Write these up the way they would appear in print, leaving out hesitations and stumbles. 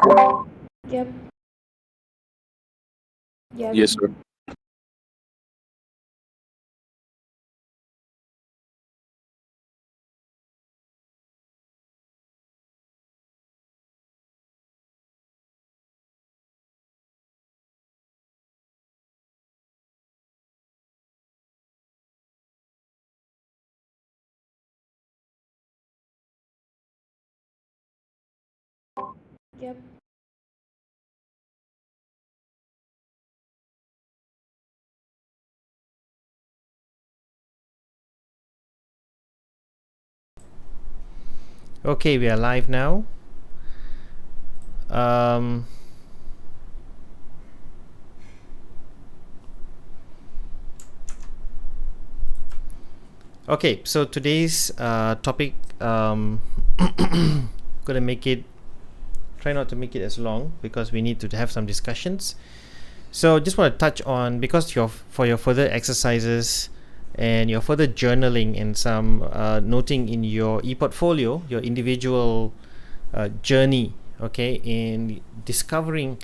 Yep. Yep. Yes, sir. Yep. Okay, we are live now. Um, okay, so today's topic, gonna make it, try not to make it as long because we need to have some discussions. So just want to touch on, because for your further exercises and your further journaling and some noting in your e-portfolio, your individual journey, okay, in discovering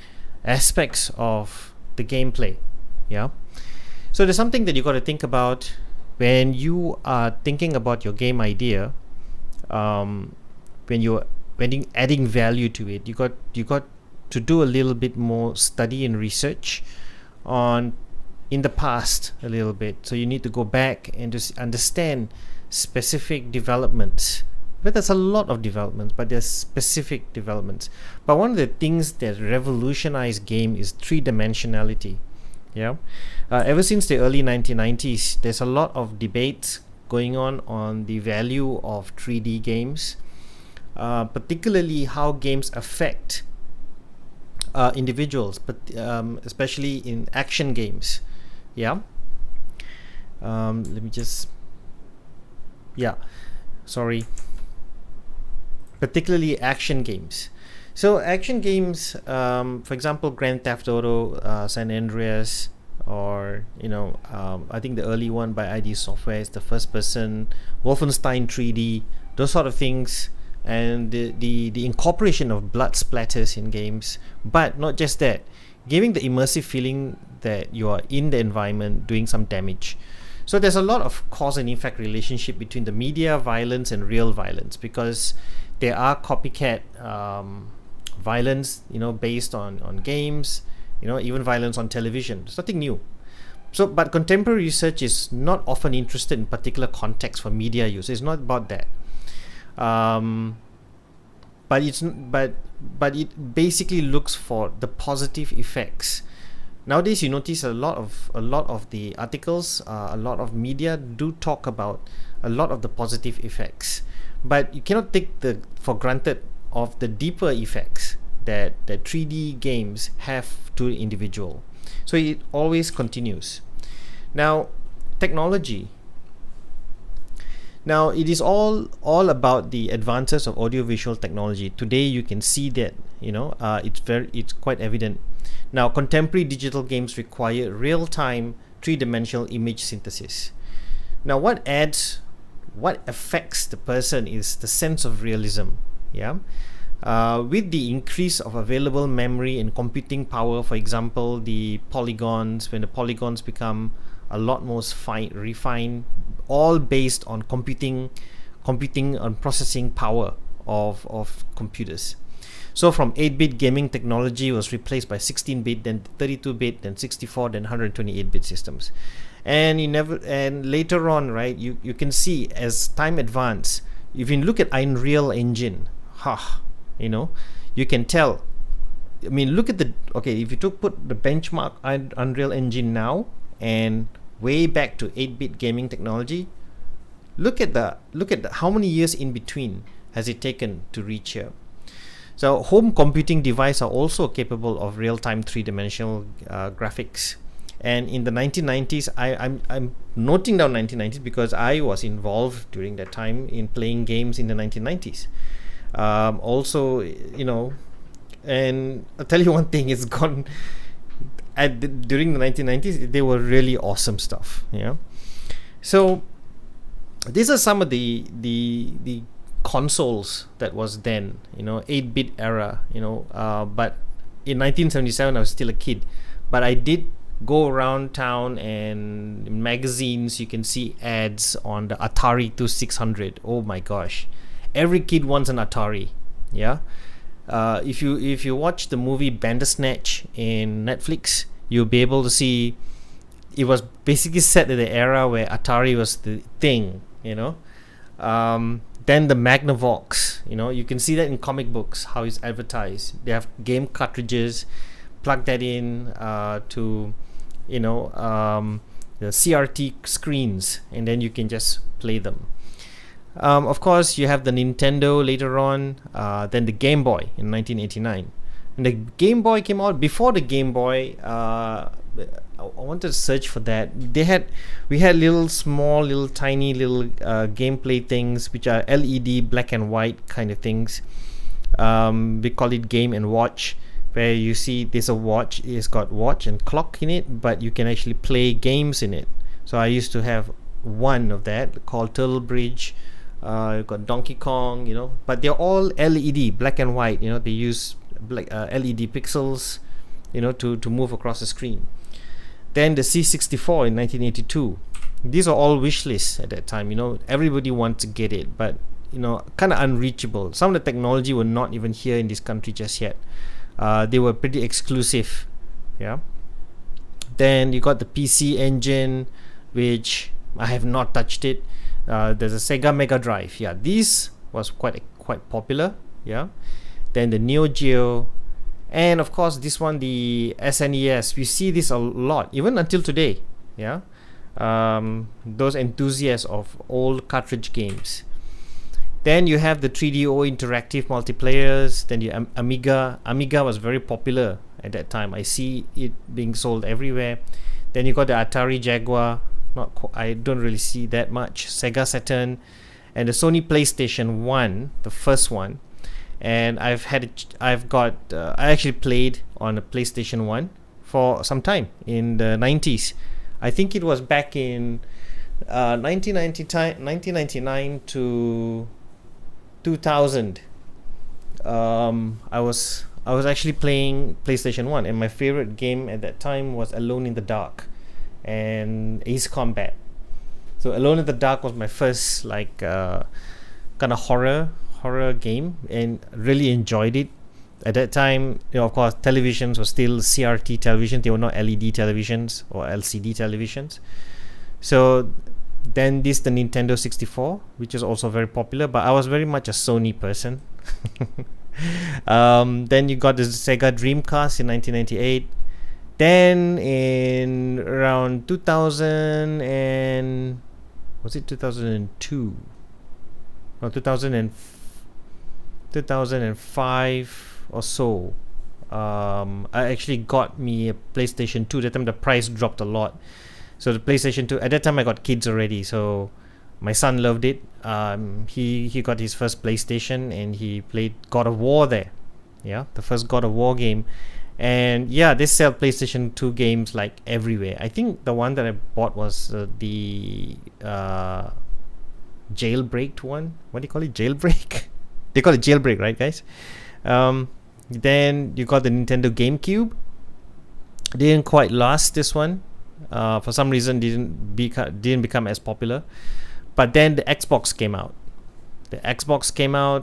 aspects of the gameplay. Yeah. So there's something that you got to think about when you are thinking about your game idea. When you adding value to it, you got to do a little bit more study and research on in the past a little bit. So you need to go back and just understand specific developments. But there's a lot of developments, but there's specific developments. But one of the things that revolutionized game is three-dimensionality. Yeah. Ever since the early 1990s, there's a lot of debate going on the value of 3D games, particularly how games affect individuals, but especially in action games. Yeah. Let me just. Yeah. Sorry. Particularly action games. So action games, for example, Grand Theft Auto, San Andreas, or I think the early one by ID Software is the first person, Wolfenstein 3D, those sort of things, and the incorporation of blood splatters in games. But not just that, giving the immersive feeling that you are in the environment doing some damage. So there's a lot of cause and effect relationship between the media violence and real violence, because there are copycat violence, based on games, even violence on television. It's nothing new. So, but contemporary research is not often interested in particular context for media use. It's not about that. But it basically looks for the positive effects. Nowadays, you notice a lot of the articles, a lot of media do talk about a lot of the positive effects, but you cannot take for granted of the deeper effects that 3D games have to the individual. So it always continues. Now, technology. Now, it is all about the advances of audiovisual technology. Today, you can see that it's quite evident. Now, contemporary digital games require real-time three-dimensional image synthesis. Now, what affects the person is the sense of realism. Yeah. With the increase of available memory and computing power, for example, when the polygons become a lot more refined, all based on computing and processing power of computers. So from 8-bit gaming technology was replaced by 16-bit, then 32-bit, then 64, then 128-bit systems. And later on, right, you can see as time advances, if you look at Unreal Engine, you can tell. I mean, look at if you put the benchmark Unreal Engine now and way back to 8-bit gaming technology, look at how many years in between has it taken to reach here. So home computing devices are also capable of real-time three-dimensional graphics. And in the 1990s, I'm noting down 1990s because I was involved during that time in playing games in the 1990s. Also, and I'll tell you one thing, it's gone. During the 1990s, they were really awesome stuff. Yeah. So these are some of the consoles that was then, 8-bit era, but in 1977 I was still a kid, but I did go around town, and in magazines you can see ads on the Atari 2600. Oh my gosh, every kid wants an Atari. Yeah. If you watch the movie Bandersnatch in Netflix, you'll be able to see it was basically set in the era where Atari was the thing. Then the Magnavox, you can see that in comic books, how it's advertised. They have game cartridges, plug that in to the CRT screens, and then you can just play them. Of course, you have the Nintendo later on, then the Game Boy in 1989. And the Game Boy came out. Before the Game Boy, I wanted to search for that. We had little tiny gameplay things, which are LED black and white kind of things. We call it Game and Watch, where you see there's a watch. It's got watch and clock in it, but you can actually play games in it. So I used to have one of that called Turtle Bridge. You've got Donkey Kong, but they're all LED, black and white. They use LED pixels, to move across the screen. Then the C64 in 1982. These are all wish lists at that time. Everybody wants to get it, but kind of unreachable. Some of the technology were not even here in this country just yet. They were pretty exclusive. Yeah. Then you got the PC Engine, which I have not touched it. There's a Sega Mega Drive. Yeah, this was quite popular. Yeah. Then the Neo Geo, and of course this one, the SNES. We see this a lot, even until today. Yeah. Those enthusiasts of old cartridge games. Then you have the 3DO interactive multiplayers. Then the Amiga. Amiga was very popular at that time. I see it being sold everywhere. Then you got the Atari Jaguar. I don't really see that much. Sega Saturn, and the Sony PlayStation 1, the first one. And I actually played on a PlayStation 1 for some time in the 90s. I think it was back in 1999 to 2000. I was actually playing PlayStation 1, and my favorite game at that time was Alone in the Dark and Ace Combat. So Alone in the Dark was my first kind of horror game, and really enjoyed it. At that time, of course, televisions were still CRT television. They were not LED televisions or LCD televisions. So then the Nintendo 64, which is also very popular, but I was very much a Sony person. Then you got the Sega Dreamcast in 1998. Then in around 2000 and was it 2002 or 2005 or so, I actually got me a PlayStation 2. That time the price dropped a lot. So the PlayStation 2, at that time I got kids already, so my son loved it. He got his first PlayStation, and he played God of War there. Yeah, the first God of War game. And yeah, they sell PlayStation 2 games like everywhere. I think the one that I bought was the jailbreaked one. What do you call it? Jailbreak? They call it jailbreak, right, guys? Then you got the Nintendo GameCube. Didn't quite last, this one. For some reason, didn't become as popular. But then the Xbox came out.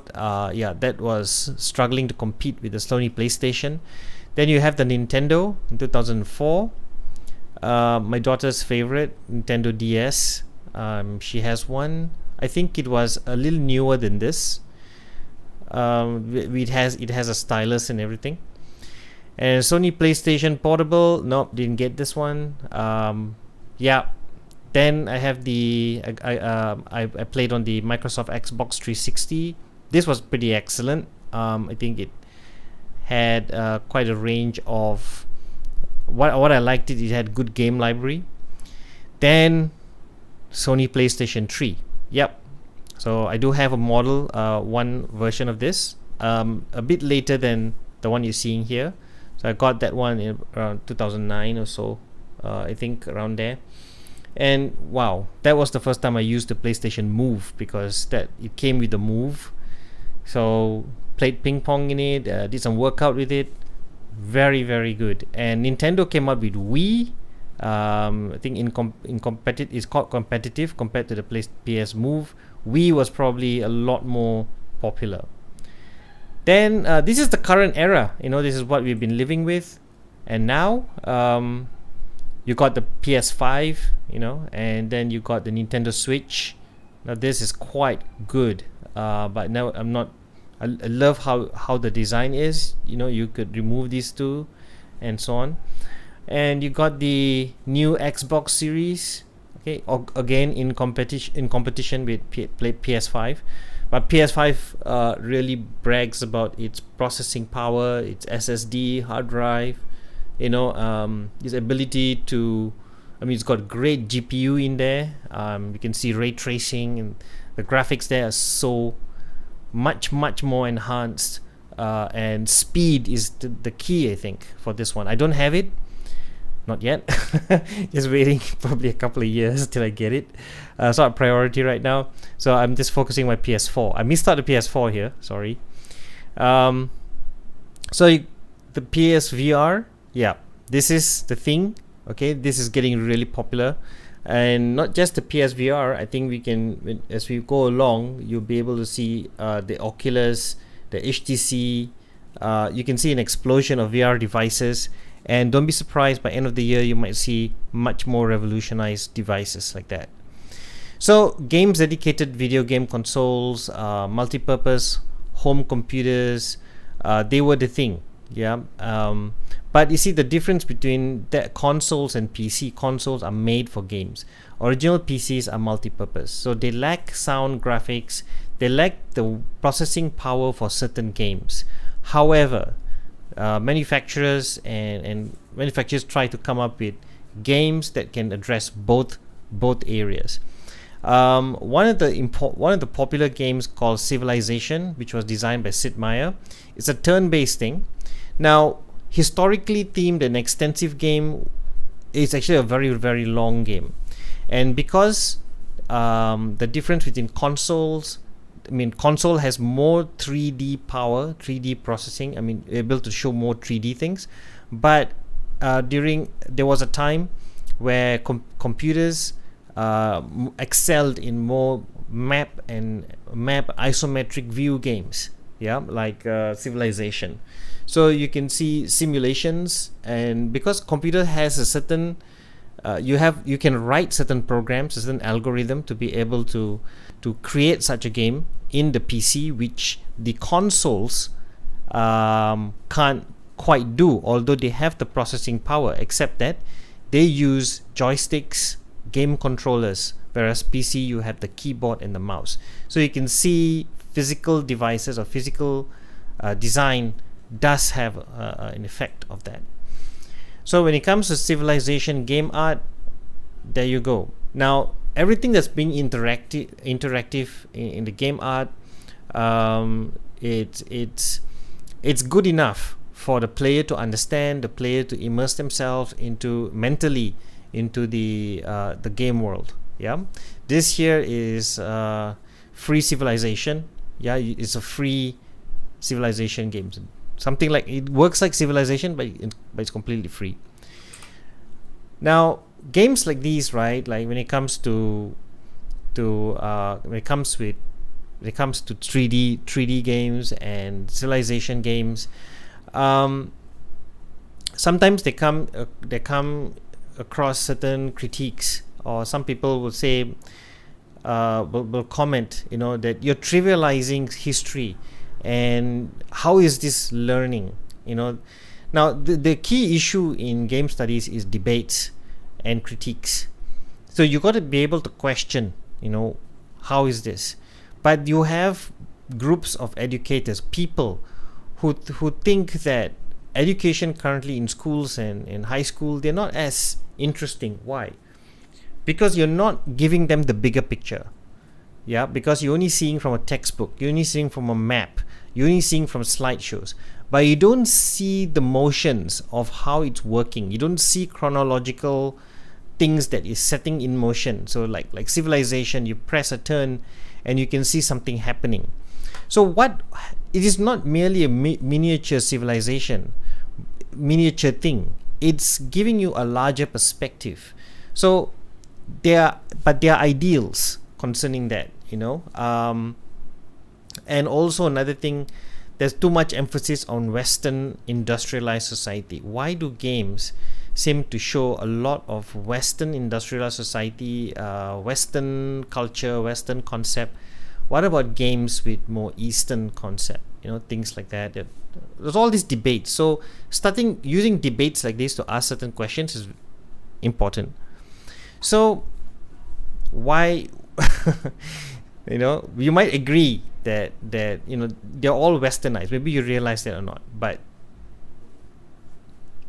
That was struggling to compete with the Sony PlayStation. Then you have the Nintendo in 2004. My daughter's favorite, Nintendo DS. She has one. I think it was a little newer than this. It has a stylus and everything. And Sony PlayStation Portable, nope, didn't get this one. Then I have I played on the Microsoft Xbox 360. This was pretty excellent. I think it had quite a range of what I liked. It had good game library. Then Sony PlayStation 3. Yep. So I do have a model, one version of this, a bit later than the one you're seeing here. So I got that one in around 2009 or so, I think around there. And wow, that was the first time I used the PlayStation Move, because that it came with the Move. So played ping pong in it, did some workout with it. Very, very good. And Nintendo came out with Wii. I think it's quite competitive compared to the PS Move. Wii was probably a lot more popular. Then this is the current era. This is what we've been living with. And now you got the PS5, and then you got the Nintendo Switch. Now this is quite good, but now I love how the design is. You could remove these two and so on. And you got the new Xbox Series, okay, again in competition with PS5. But PS5 really brags about its processing power, its SSD hard drive, its ability to, it's got great GPU in there. You can see ray tracing, and the graphics there are so much more enhanced, and speed is the key, I think, for this one. I don't have it, not yet. Just waiting probably a couple of years till I get it. It's not a priority right now, so I'm just focusing on my PS4. I missed out the PS4 here, sorry. The PSVR, yeah, this is the thing. Okay, this is getting really popular. And not just the PSVR, I think we can, as we go along, you'll be able to see the Oculus, the HTC. You can see an explosion of VR devices, and don't be surprised, by end of the year you might see much more revolutionized devices like that. So games, dedicated video game consoles, multi-purpose home computers, they were the thing. Yeah. But you see the difference between the consoles and PC. Consoles are made for games. Original PCs are multi-purpose, so they lack sound, graphics, they lack the processing power for certain games. However, manufacturers and manufacturers try to come up with games that can address both areas. One of the popular games called Civilization, which was designed by Sid Meier, it's a turn-based thing. Now, historically themed and extensive game, is actually a very, very long game. And because the difference between consoles, console has more 3D power, 3D processing, able to show more 3D things. But there was a time where computers excelled in more map isometric view games, like Civilization. So you can see simulations, and because computer has a certain you can write certain programs, a certain algorithm to be able to create such a game in the PC, which the consoles can't quite do, although they have the processing power, except that they use joysticks, game controllers, whereas PC you have the keyboard and the mouse. So you can see physical devices or physical design does have an effect of that. So when it comes to Civilization game art, there you go. Now everything that's being interactive in the game art, it's good enough for the player to understand, the player to immerse themselves mentally into the game world. This here is free Civilization. It's a free Civilization game. Something like, it works like Civilization, but it's completely free. Now games like these, right, like when it comes to 3D games and Civilization games, sometimes they come across certain critiques, or some people will say, will comment, that you're trivializing history, and how is this learning? Now the key issue in game studies is debates and critiques. So you got to be able to question, how is this? But you have groups of educators, people who think that education currently in schools and in high school, they're not as interesting. Why? Because you're not giving them the bigger picture. Because you're only seeing from a textbook, you're only seeing from a map, you're only seeing from slideshows, but you don't see the motions of how it's working. You don't see chronological things that is setting in motion. So like Civilization, you press a turn and you can see something happening. So what it is not merely a miniature civilization, miniature thing. It's giving you a larger perspective. So there are ideals concerning that, and also another thing, there's too much emphasis on Western industrialized society. Why do games seem to show a lot of Western industrialized society, Western culture, Western concept? What about games with more Eastern concept? Things like that. There's all these debates. So starting using debates like this to ask certain questions is important. So why, you might agree that they're all Westernized. Maybe you realize that or not. But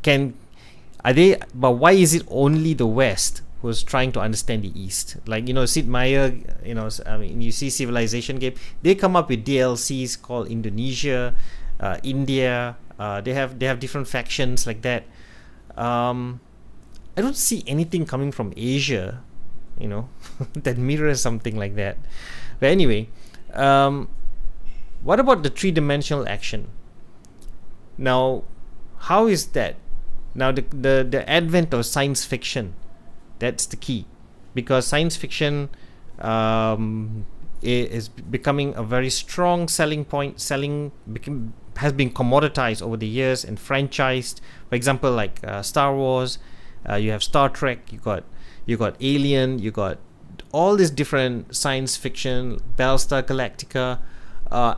but why is it only the West who's trying to understand the East? Like, Sid Meier, you see Civilization game, they come up with DLCs called Indonesia, India, they have different factions like that. I don't see anything coming from Asia, that mirrors something like that. But anyway, what about the three-dimensional action? Now, how is that? Now, the advent of science fiction, that's the key, because science fiction is becoming a very strong selling point. Has been commoditized over the years and franchised. For example, like Star Wars, you have Star Trek, you got Alien, you got all these different science fiction, Battlestar Galactica,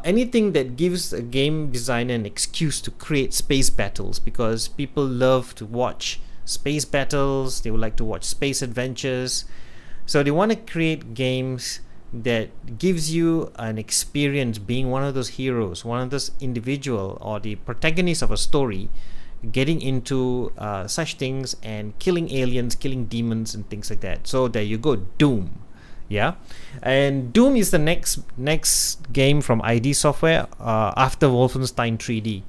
anything that gives a game designer an excuse to create space battles, because people love to watch space battles, they would like to watch space adventures. So they want to create games that gives you an experience being one of those heroes, one of those individual or the protagonist of a story, getting into such things and killing aliens, killing demons and things like that. So there you go, Doom. Yeah, and Doom is the next game from ID Software after Wolfenstein 3D.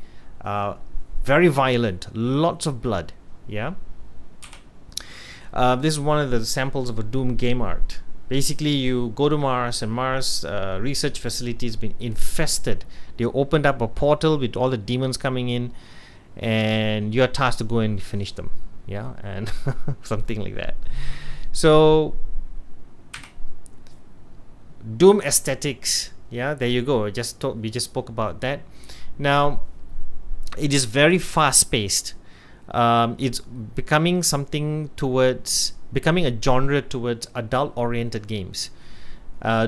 Very violent, lots of blood. Yeah, this is one of the samples of a Doom game art. Basically, you go to Mars, and Mars research facility has been infested. They opened up a portal with all the demons coming in, and you're tasked to go and finish them. Yeah, and something like that. So Doom aesthetics, yeah, there you go. We just spoke about that. Now, it is very fast-paced. It's becoming a genre towards adult-oriented games.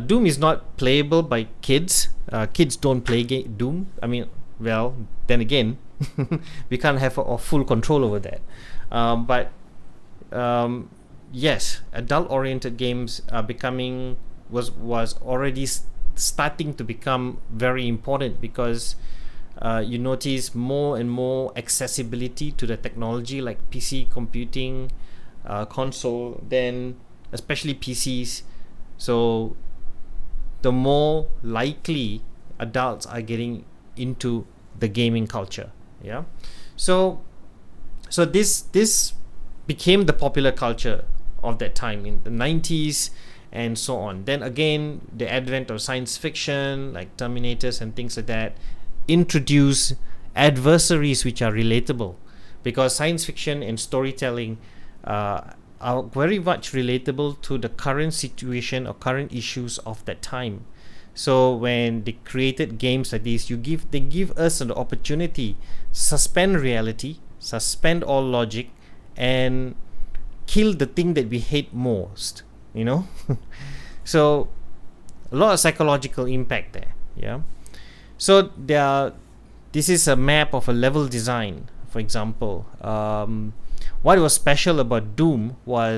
Doom is not playable by kids. Kids don't play Doom. I mean, well, then again, we can't have a full control over that. But yes, adult-oriented games are becoming was already starting to become very important, because you notice more and more accessibility to the technology, like PC computing, console, then especially PCs. So the more likely adults are getting into the gaming culture. Yeah, so this became the popular culture of that time in the 90s and so on. Then again, the advent of science fiction like Terminators and things like that introduce adversaries which are relatable, because science fiction and storytelling are very much relatable to the current situation or current issues of that time. So when they created games like this, they give us an opportunity to suspend reality, suspend all logic, and kill the thing that we hate most, So a lot of psychological impact there. Yeah. So this is a map of a level design, for example. What was special about Doom or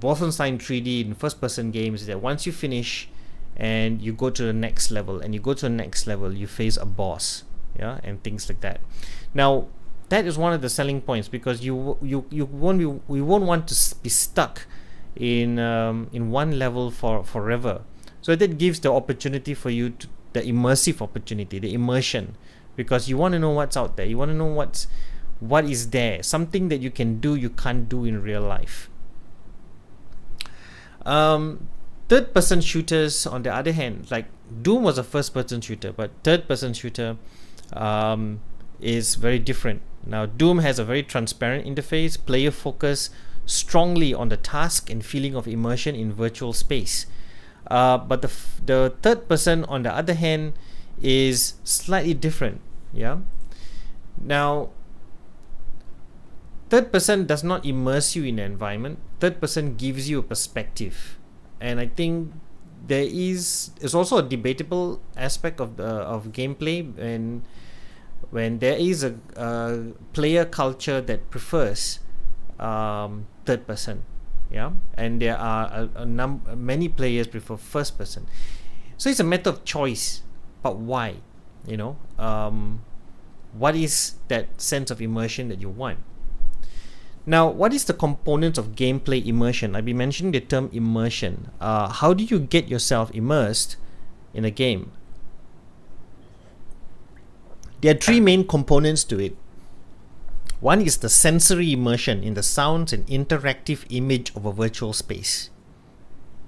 Wolfenstein 3D in first-person games, is that once you finish and you go to the next level, you face a boss, yeah, and things like that. Now, that is one of the selling points, because we won't want to be stuck in one level forever. So that gives the opportunity for you the immersive opportunity, the immersion, because you want to know what's out there. You want to know what is there, something that you can do you can't do in real life. Third-person shooters, on the other hand, like Doom was a first-person shooter, but third-person shooter is very different. Now, Doom has a very transparent interface, player focus strongly on the task and feeling of immersion in virtual space. But the third person, on the other hand, is slightly different. Yeah. Now, third person does not immerse you in the environment. Third person gives you a perspective, and I think there's also a debatable aspect of gameplay when there is a player culture that prefers third person. Yeah, and there are many players prefer first person, so it's a matter of choice. But why? What is that sense of immersion that you want? Now, what is the components of gameplay immersion? I've been mentioning the term immersion. How do you get yourself immersed in a game? There are three main components to it. One is the sensory immersion in the sounds and interactive image of a virtual space.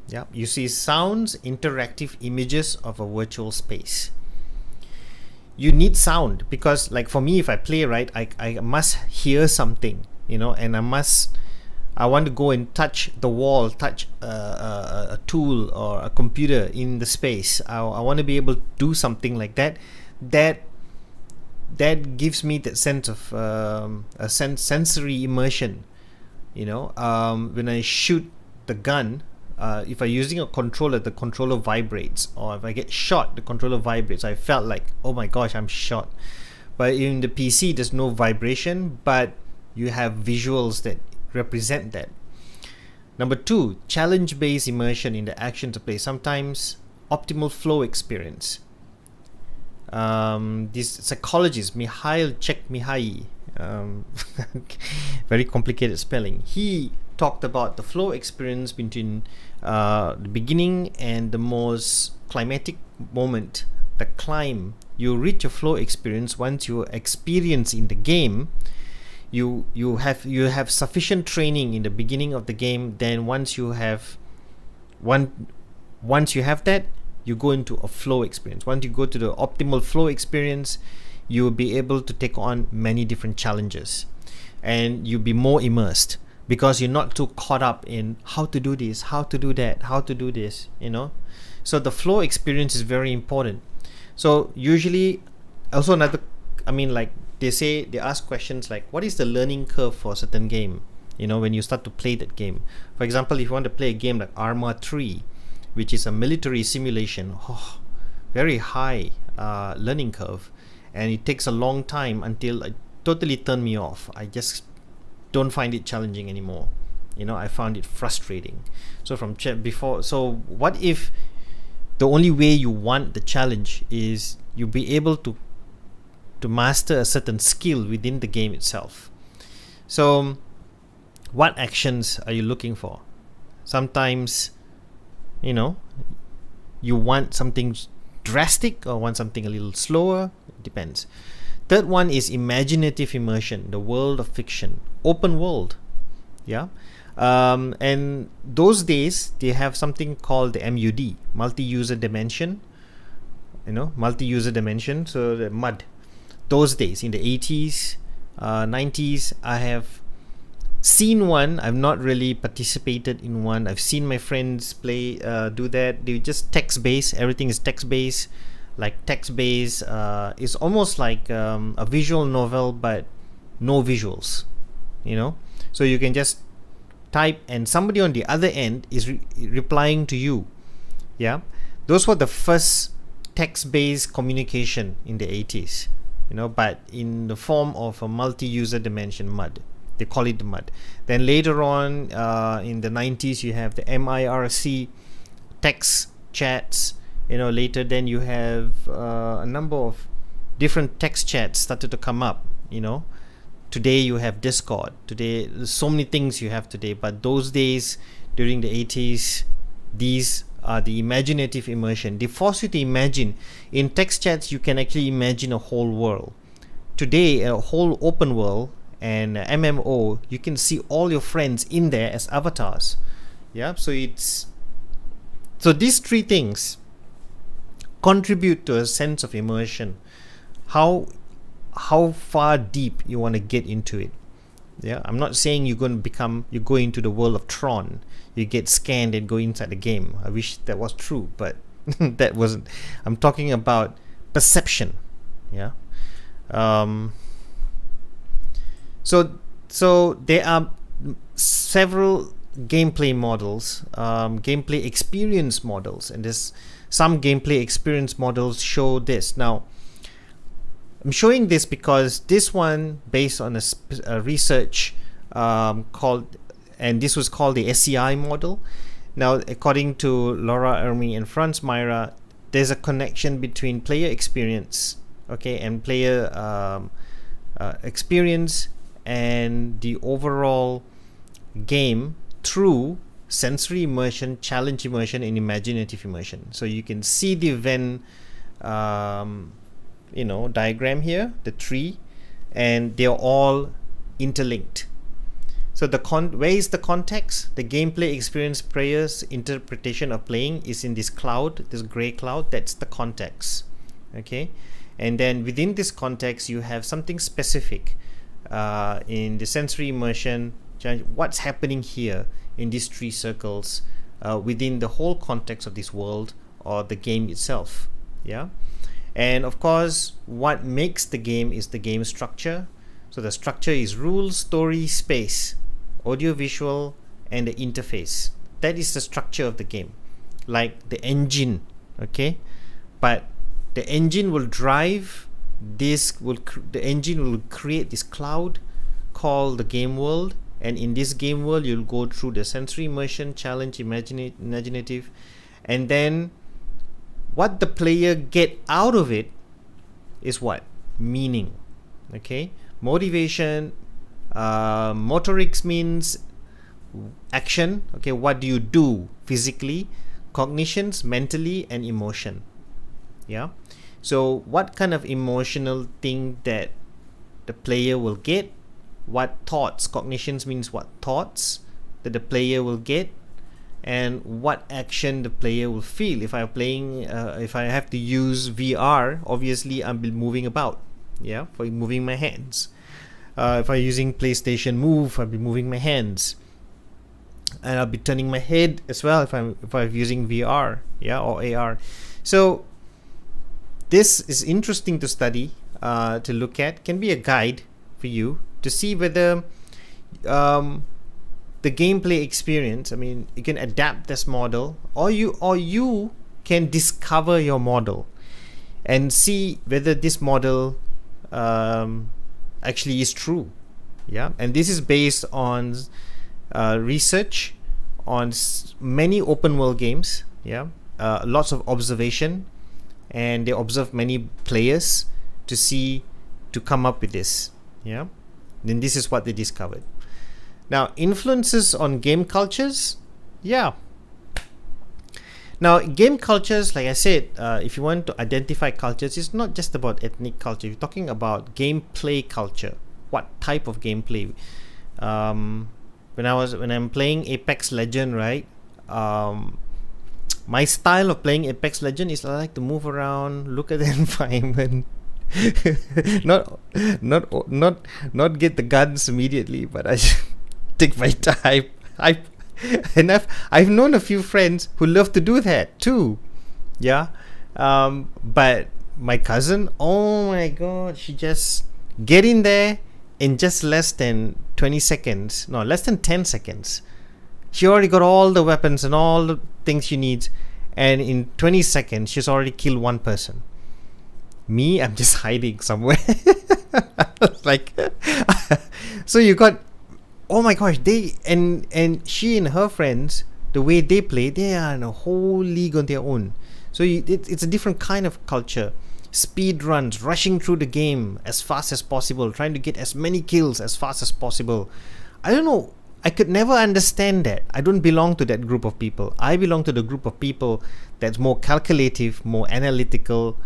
Yeah, you see sounds, interactive images of a virtual space. You need sound because, like for me, if I play, right, I must hear something, and I want to go and touch the wall, touch a tool or a computer in the space. I want to be able to do something like that. That gives me that sense of sensory immersion. When I shoot the gun, if I'm using a controller, the controller vibrates, or if I get shot, the controller vibrates. I felt like, oh my gosh, I'm shot. But in the PC, there's no vibration, but you have visuals that represent that. Number two, challenge-based immersion in the action to play. Sometimes optimal flow experience. This psychologist Mihail Csikszentmihalyi, very complicated spelling, he talked about the flow experience between the beginning and the most climatic moment, the climb. You reach a flow experience once you experience in the game. You have sufficient training in the beginning of the game. Then once you have that, you go into a flow experience. Once you go to the optimal flow experience, you will be able to take on many different challenges, and you'll be more immersed because you're not too caught up in how to do this, how to do that, how to do this. So the flow experience is very important. So usually, also they ask questions like, what is the learning curve for a certain game? When you start to play that game. For example, if you want to play a game like Arma 3, which is a military simulation, very high learning curve, and it takes a long time until it totally turned me off. I just don't find it challenging anymore. I found it frustrating. So so what if the only way you want the challenge is you be able to master a certain skill within the game itself? So what actions are you looking for? Sometimes you want something drastic or want something a little slower. It depends. Third one is imaginative immersion, the world of fiction, open world. Yeah. And those days they have something called the MUD, multi-user dimension. Multi-user dimension. So the MUD. Those days in the 80s, 90s, I have seen one. I've not really participated in one. I've seen my friends play, do that. They just text-based. Everything is text-based. Like text-based, is almost like a visual novel, but no visuals. So you can just type, and somebody on the other end is replying to you. Yeah, those were the first text-based communication in the 80s. But in the form of a multi-user dimension MUD. They call it the MUD. Then later on, in the 90s, you have the MIRC text chats. Later then you have a number of different text chats started to come up. Today you have Discord. Today, there's so many things you have today. But those days, during the 80s, these are the imaginative immersion. They force you to imagine. In text chats, you can actually imagine a whole world. Today, a whole open world, and MMO, you can see all your friends in there as avatars. Yeah, so these three things contribute to a sense of immersion. How far deep you want to get into it. Yeah, I'm not saying you go into the world of Tron, you get scanned and go inside the game. I wish that was true, but that wasn't. I'm talking about perception. Yeah. So there are several gameplay models, gameplay experience models, and there's some gameplay experience models show this. Now, I'm showing this because this one based on a research called, and this was called the SEI model. Now, according to Laura Ermi and Franz Mayra, there's a connection between player experience, okay, and player experience and the overall game through sensory immersion, challenge immersion, and imaginative immersion. So you can see the Venn diagram here, the tree, and they're all interlinked. So where is the context? The gameplay experience player's interpretation of playing is in this cloud, this gray cloud. That's the context. Okay, and then within this context, you have something specific in the sensory immersion. What's happening here in these three circles within the whole context of this world or the game itself? Yeah. And of course, what makes the game is the game structure. So the structure is rules, story, space, audio, visual, and the interface. That is the structure of the game, like the engine. Okay, but the engine will drive this. The engine will create this cloud called the game world, and in this game world, you'll go through the sensory immersion, challenge, imaginative, and then what the player get out of it is what? Meaning. Okay, motivation, motorics means action. Okay, what do you do physically? Cognitions, mentally, and emotion. Yeah. So what kind of emotional thing that the player will get? What thoughts? Cognitions means what thoughts that the player will get, and what action the player will feel. If I'm playing, if I have to use VR, obviously I'll be moving about. Yeah, for moving my hands. If I'm using PlayStation Move, I'll be moving my hands, and I'll be turning my head as well if I'm using VR, yeah, or AR. So this is interesting to study, to look at. Can be a guide for you to see whether the gameplay experience. I mean, you can adapt this model, or you can discover your model and see whether this model actually is true. Yeah, and this is based on research on many open world games. Yeah, lots of observation, and they observe many players to come up with this. Yeah, then this is what they discovered. Now, influences on game cultures. Yeah. Now, game cultures, like I said, if you want to identify cultures, it's not just about ethnic culture. You're talking about gameplay culture. What type of gameplay? When I'm playing Apex Legend, right? My style of playing Apex Legend is I like to move around, look at the environment, not get the guns immediately, but I take my time. I've known a few friends who love to do that too. Yeah. But my cousin, oh my god, she just get in there in just less than 10 seconds. She already got all the weapons and all the things she needs, and in 20 seconds she's already killed one person. Me, I'm just hiding somewhere. Like so you got, oh my gosh, and she and her friends, the way they play, they are in a whole league on their own. So it's a different kind of culture. Speed runs, rushing through the game as fast as possible, trying to get as many kills as fast as possible. I don't know, I could never understand that. I don't belong to that group of people. I belong to the group of people that's more calculative, more analytical,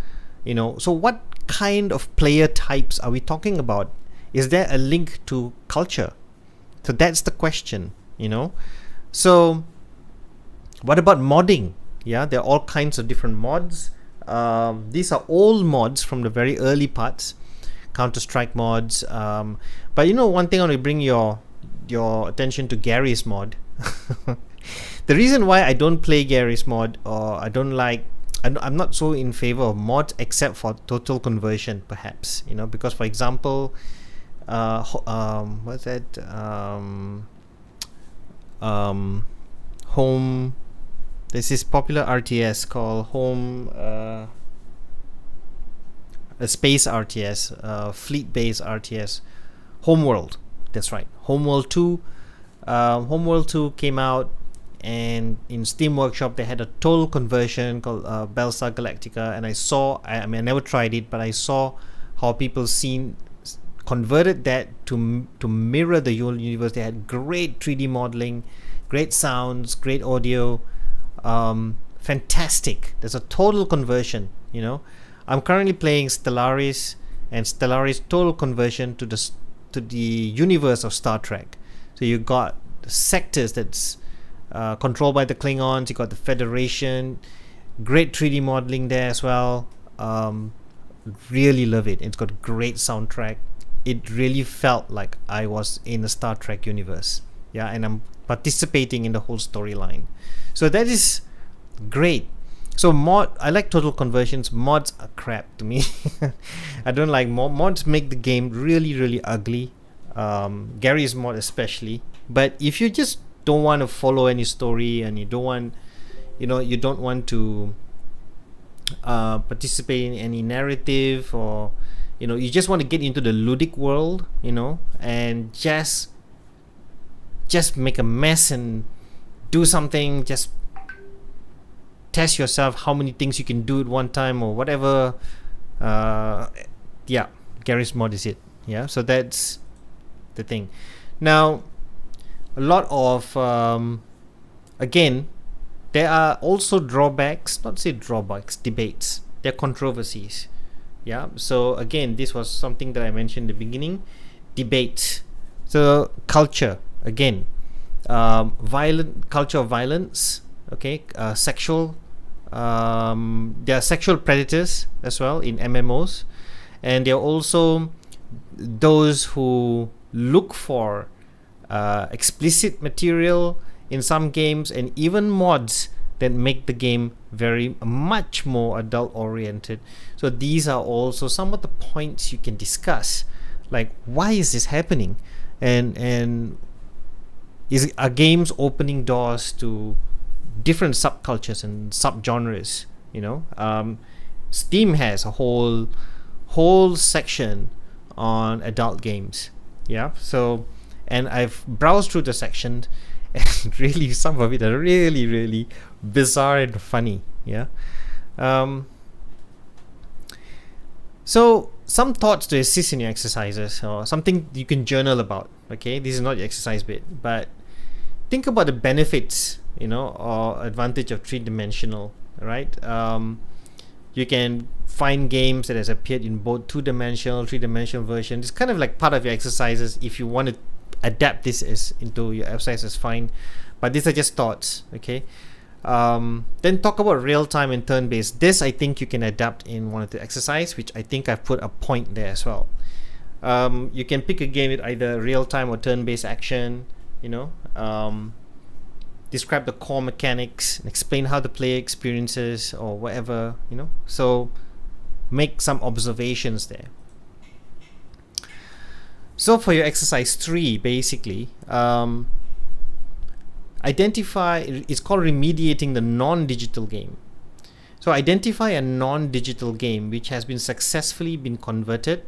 So what kind of player types are we talking about? Is there a link to culture? So that's the question, So what about modding? Yeah, there are all kinds of different mods. These are old mods from the very early parts, Counter-Strike mods. But one thing I want to bring your attention to Gary's mod. The reason why I don't play Gary's mod, or I'm not so in favor of mods except for total conversion, perhaps, because, for example, what's that? Home. There's this popular RTS called a space RTS, fleet-based RTS, Homeworld. That's right, Homeworld 2. Homeworld 2 came out, and in Steam Workshop they had a total conversion called Battlestar Galactica, and I never tried it, but I saw how people converted that to mirror the universe. They had great 3D modeling, great sounds, great audio, fantastic. There's a total conversion. I'm currently playing Stellaris, and Stellaris total conversion to the universe of Star Trek. So you got the sectors that's controlled by the Klingons. You got the Federation, great 3D modeling there as well. Really love it. It's got a great soundtrack. It really felt like I was in a Star Trek universe. Yeah, and I'm participating in the whole storyline. So that is great. So I like total conversions. Mods are crap to me. I don't like mods. Make the game really, really ugly. Gary's mod especially. But if you just don't want to follow any story, and you don't want to participate in any narrative, or you just want to get into the ludic world, and just make a mess and do something, just test yourself how many things you can do at one time or whatever. Gary's mod is it. Yeah, so that's the thing. Now, a lot of again, there are also drawbacks, not say drawbacks, debates. There are controversies. Yeah, so again, this was something that I mentioned in the beginning. Debate. So culture, again, culture of violence. Okay, sexual. There are sexual predators as well in MMOs, and there are also those who look for explicit material in some games, and even mods that make the game very much more adult oriented. So these are also some of the points you can discuss, like why is this happening, and are games opening doors to different subcultures and subgenres? Steam has a whole section on adult games. Yeah, so, and I've browsed through the section, and really some of it are really, really bizarre and funny. Yeah. So some thoughts to assist in your exercises, or something you can journal about. Okay, this is not your exercise bit, but think about the benefits, or advantage of three-dimensional, right? You can find games that has appeared in both two-dimensional, three-dimensional version. It's kind of like part of your exercises. If you want to adapt this into your exercises, fine. But these are just thoughts, okay? Then talk about real-time and turn-based. This, I think, you can adapt in one of the exercise, which I think I've put a point there as well. You can pick a game with either real-time or turn-based action, describe the core mechanics and explain how the player experiences or whatever, so make some observations there. So for your exercise 3, basically, identify, it's called remediating the non-digital game. So identify a non-digital game which has been successfully converted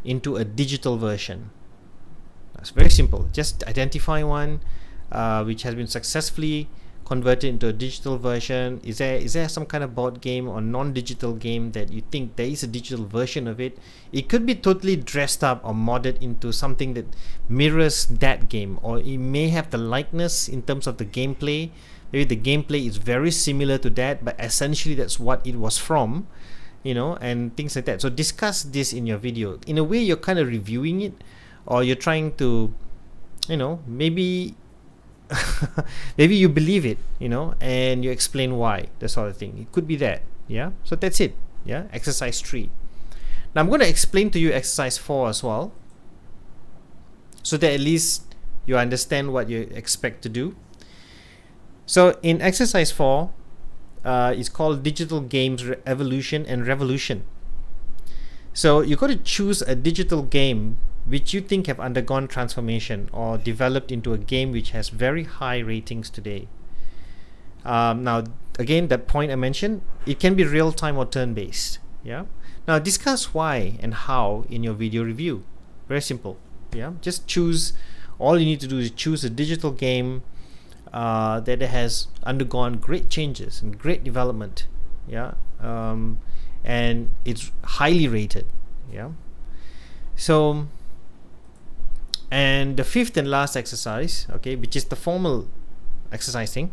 into a digital version. That's very simple. Just identify one which has been successfully converted into a digital version. Is there some kind of board game or non-digital game that you think there is a digital version of it? It could be totally dressed up or modded into something that mirrors that game, or it may have the likeness in terms of the gameplay. Maybe the gameplay is very similar to that, but essentially that's what it was from. and things like that. So discuss this in your video. In a way, you're kind of reviewing it, or you're trying to, maybe maybe you believe it, and you explain why, that sort of thing. It could be that. Yeah. So that's it. Yeah. Exercise 3. Now I'm going to explain to you exercise 4 as well, so that at least you understand what you expect to do. So in exercise 4, it's called Digital Games Evolution and Revolution. So you got to choose a digital game which you think have undergone transformation or developed into a game which has very high ratings today. Now, again, that point I mentioned, it can be real-time or turn-based. Yeah. Now, discuss why and how in your video review. Very simple. Yeah. Just choose. All you need to do is choose a digital game that has undergone great changes and great development. Yeah. And it's highly rated. Yeah. So, and the fifth and last exercise, okay, which is the formal exercising.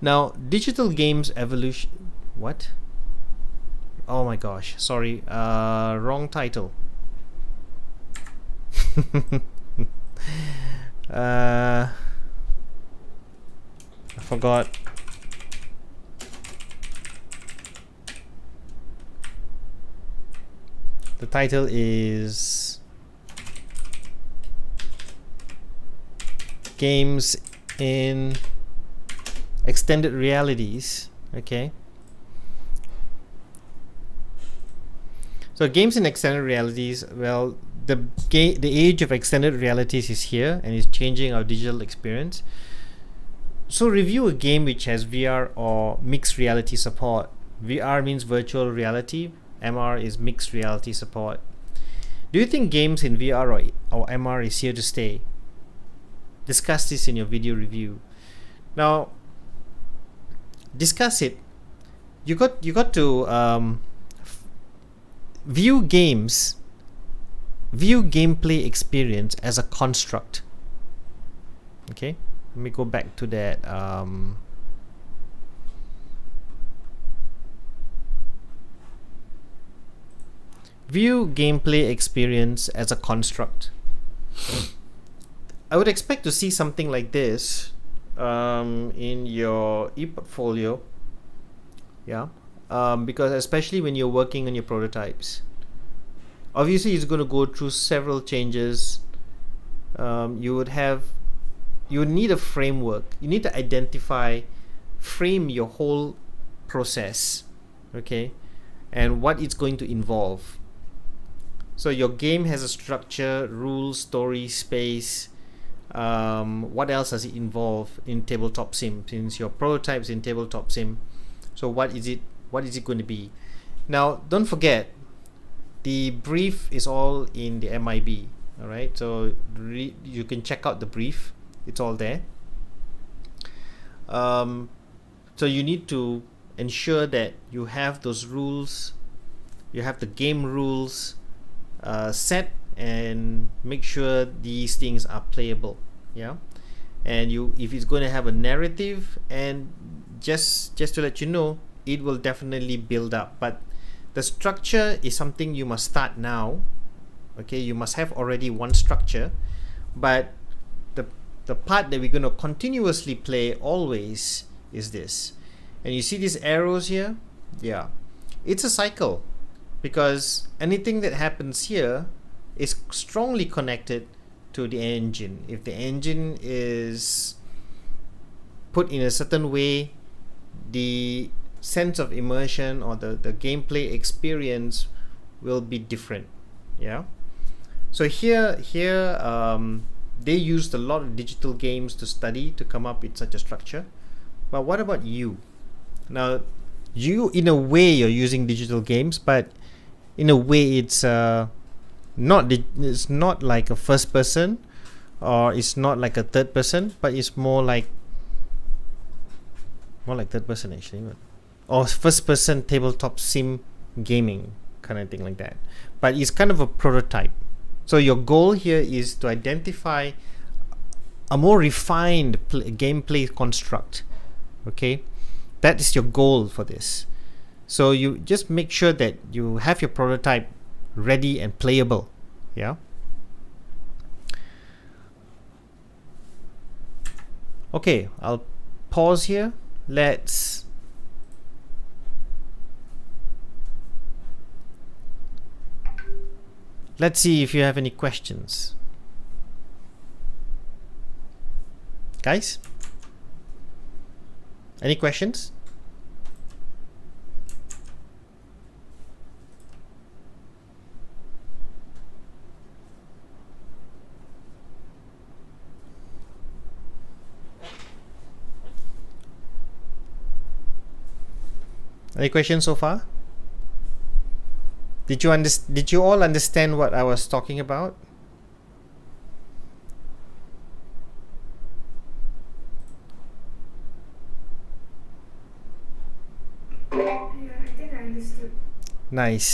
Now, digital games evolution. What? Oh my gosh, sorry, wrong title. I forgot. The title is Games in Extended Realities. Okay. So games in extended realities, well, the age of extended realities is here and is changing our digital experience. So review a game which has VR or mixed reality support. VR means virtual reality. MR is mixed reality support. Do you think games in VR or MR is here to stay? Discuss this in your video review. Now, discuss it. You got to view gameplay experience as a construct. Okay, let me go back to that. View gameplay experience as a construct. I would expect to see something like this in your e-portfolio. Yeah. Because especially when you're working on your prototypes, obviously it's going to go through several changes. You would need a framework. You need to frame your whole process, okay, and what it's going to involve. So your game has a structure, rules, story, space. What else does it involve in tabletop sim? Since your prototype's in tabletop sim, so what is it going to be? Now, don't forget, the brief is all in the MIB. All right, so you can check out the brief. It's all there. So you need to ensure that you have those rules, you have the game rules set, and make sure these things are playable. Yeah. And if it's going to have a narrative, and just to let you know, it will definitely build up, but the structure is something you must start now. Okay, you must have already one structure, but the part that we're going to continuously play always is this. And you see these arrows here? Yeah, it's a cycle, because anything that happens here is strongly connected to the engine. If the engine is put in a certain way, the sense of immersion or the gameplay experience will be different. Yeah. So here they used a lot of digital games to come up with such a structure. But what about you? Now, you, in a way, you're using digital games, but in a way it's not like a first person, or it's not like a third person, but it's more like third person actually, or first person tabletop sim gaming kind of thing like that. But it's kind of a prototype. So your goal here is to identify a more refined gameplay construct. Okay, that is your goal for this. So you just make sure that you have your prototype ready and playable. Yeah. Okay, I'll pause here. Let's see if you have any questions. Guys? Any questions? Any questions so far? Did you all understand what I was talking about? Yeah, I think I understood. Nice.